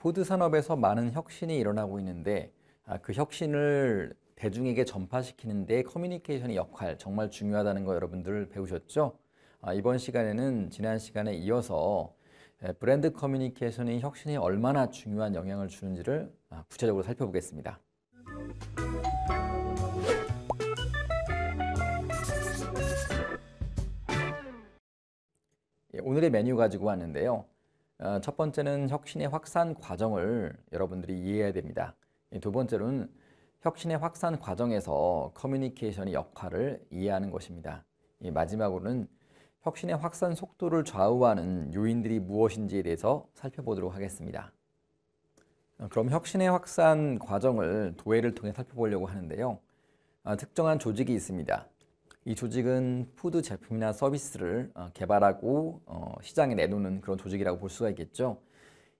푸드 산업에서 많은 혁신이 일어나고 있는데 그 혁신을 대중에게 전파시키는 데 커뮤니케이션의 역할 정말 중요하다는 거 여러분들 배우셨죠? 이번 시간에는 지난 시간에 이어서 브랜드 커뮤니케이션의 혁신이 얼마나 중요한 영향을 주는지를 구체적으로 살펴보겠습니다. 오늘의 메뉴 가지고 왔는데요. 첫 번째는 혁신의 확산 과정을 여러분들이 이해해야 됩니다. 두 번째로는 혁신의 확산 과정에서 커뮤니케이션의 역할을 이해하는 것입니다. 마지막으로는 혁신의 확산 속도를 좌우하는 요인들이 무엇인지에 대해서 살펴보도록 하겠습니다. 그럼 혁신의 확산 과정을 도해를 통해 살펴보려고 하는데요. 특정한 조직이 있습니다. 이 조직은 푸드 제품이나 서비스를 개발하고 시장에 내놓는 그런 조직이라고 볼 수가 있겠죠.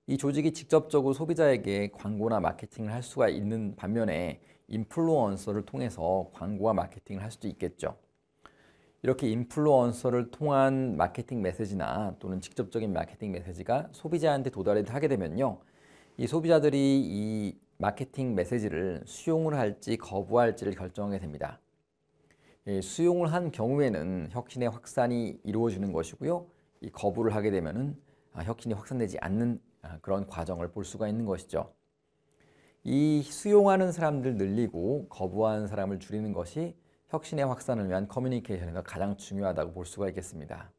이 조직이 직접적으로 소비자에게 광고나 마케팅을 할 수가 있는 반면에 인플루언서를 통해서 광고와 마케팅을 할 수도 있겠죠. 이렇게 인플루언서를 통한 마케팅 메시지나 또는 직접적인 마케팅 메시지가 소비자한테 도달하게 되면요. 이 소비자들이 이 마케팅 메시지를 수용을 할지 거부할지를 결정하게 됩니다. 수용을 한 경우에는 혁신의 확산이 이루어지는 것이고요. 이 거부를 하게 되면은 혁신이 확산되지 않는 그런 과정을 볼 수가 있는 것이죠. 이 수용하는 사람들 늘리고 거부하는 사람을 줄이는 것이 혁신의 확산을 위한 커뮤니케이션에서 가장 중요하다고 볼 수가 있겠습니다.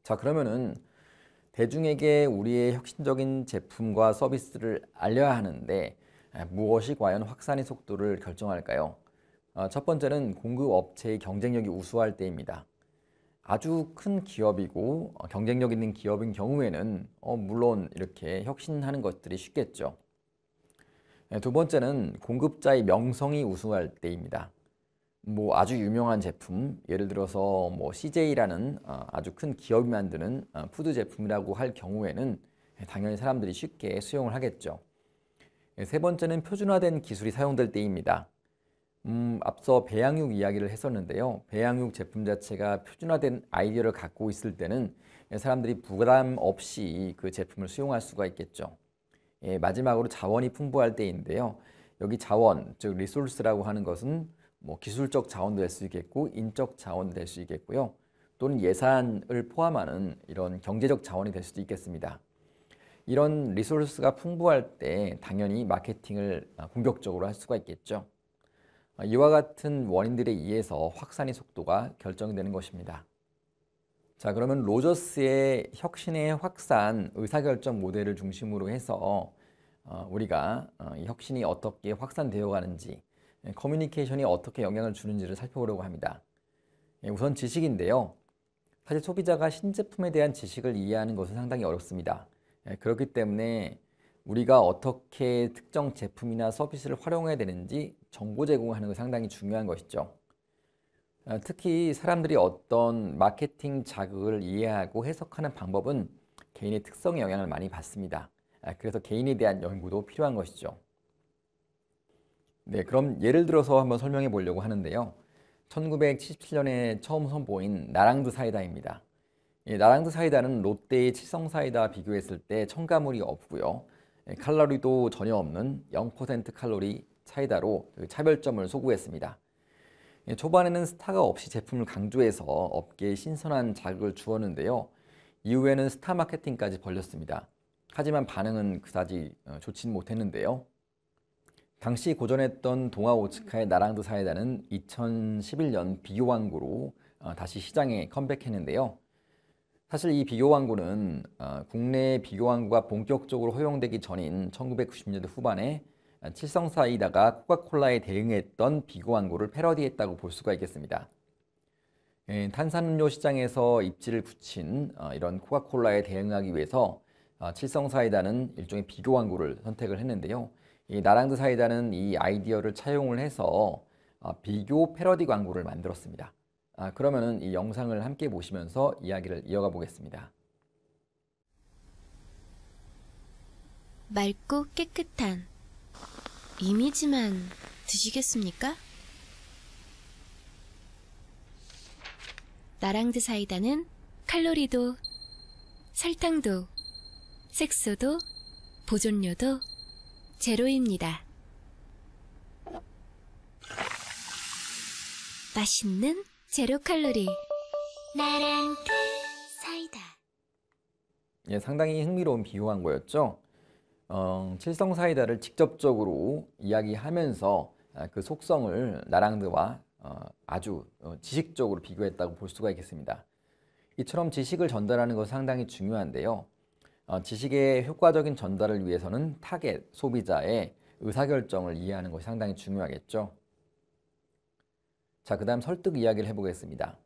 자, 그러면은 대중에게 우리의 혁신적인 제품과 서비스를 알려야 하는데 무엇이 과연 확산의 속도를 결정할까요? 첫 번째는 공급 업체의 경쟁력이 우수할 때입니다. 아주 큰 기업이고 경쟁력 있는 기업인 경우에는 물론 이렇게 혁신하는 것들이 쉽겠죠. 두 번째는 공급자의 명성이 우수할 때입니다. 아주 유명한 제품, 예를 들어서 CJ라는 아주 큰 기업이 만드는 푸드 제품이라고 할 경우에는 당연히 사람들이 쉽게 수용을 하겠죠. 세 번째는 표준화된 기술이 사용될 때입니다. 앞서 배양육 이야기를 했었는데요. 배양육 제품 자체가 표준화된 아이디어를 갖고 있을 때는 사람들이 부담 없이 그 제품을 수용할 수가 있겠죠. 마지막으로 자원이 풍부할 때인데요. 여기 자원, 즉 리소스라고 하는 것은 기술적 자원도 될 수 있겠고 인적 자원도 될 수 있겠고요. 또는 예산을 포함하는 이런 경제적 자원이 될 수도 있겠습니다. 이런 리소스가 풍부할 때 당연히 마케팅을 공격적으로 할 수가 있겠죠. 이와 같은 원인들에 의해서 확산의 속도가 결정되는 것입니다. 자, 그러면 로저스의 혁신의 확산 의사결정 모델을 중심으로 해서 우리가 이 혁신이 어떻게 확산되어 가는지, 커뮤니케이션이 어떻게 영향을 주는지를 살펴보려고 합니다. 우선 지식인데요. 사실 소비자가 신제품에 대한 지식을 이해하는 것은 상당히 어렵습니다. 그렇기 때문에 우리가 어떻게 특정 제품이나 서비스를 활용해야 되는지 정보 제공하는 것이 상당히 중요한 것이죠. 특히 사람들이 어떤 마케팅 자극을 이해하고 해석하는 방법은 개인의 특성에 영향을 많이 받습니다. 그래서 개인에 대한 연구도 필요한 것이죠. 네, 그럼 예를 들어서 한번 설명해 보려고 하는데요. 1977년에 처음 선보인 나랑드 사이다입니다. 나랑드 사이다는 롯데의 칠성사이다와 비교했을 때 첨가물이 없고요. 칼로리도 전혀 없는 0% 칼로리 사이다로 차별점을 소구했습니다. 초반에는 스타가 없이 제품을 강조해서 업계에 신선한 자극을 주었는데요. 이후에는 스타 마케팅까지 벌였습니다. 하지만 반응은 그다지 좋지는 못했는데요. 당시 고전했던 동아 오츠카의 나랑드 사이다는 2011년 비교 광고로 다시 시장에 컴백했는데요. 사실 이 비교 광고는 국내 비교 광고가 본격적으로 허용되기 전인 1990년대 후반에 칠성사이다가 코카콜라에 대응했던 비교 광고를 패러디했다고 볼 수가 있겠습니다. 탄산음료 시장에서 입지를 굳힌 이런 코카콜라에 대응하기 위해서 칠성사이다는 일종의 비교 광고를 선택을 했는데요. 이 나랑드 사이다는 이 아이디어를 차용을 해서 비교 패러디 광고를 만들었습니다. 그러면은 이 영상을 함께 보시면서 이야기를 이어가 보겠습니다. 맑고 깨끗한 이미지만 드시겠습니까? 나랑드 사이다는 칼로리도, 설탕도, 색소도, 보존료도 제로입니다. 맛있는 제로 칼로리. 나랑 사이다. 예, 상당히 흥미로운 비유한 거였죠. 칠성 사이다를 직접적으로 이야기하면서 그 속성을 나랑드와 아주 지식적으로 비교했다고 볼 수가 있겠습니다. 이처럼 지식을 전달하는 것은 상당히 중요한데요. 지식의 효과적인 전달을 위해서는 타겟, 소비자의 의사결정을 이해하는 것이 상당히 중요하겠죠. 자, 그 다음 설득 이야기를 해보겠습니다.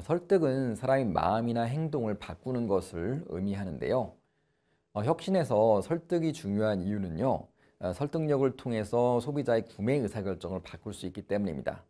설득은 사람의 마음이나 행동을 바꾸는 것을 의미하는데요. 혁신에서 설득이 중요한 이유는요. 설득력을 통해서 소비자의 구매 의사결정을 바꿀 수 있기 때문입니다.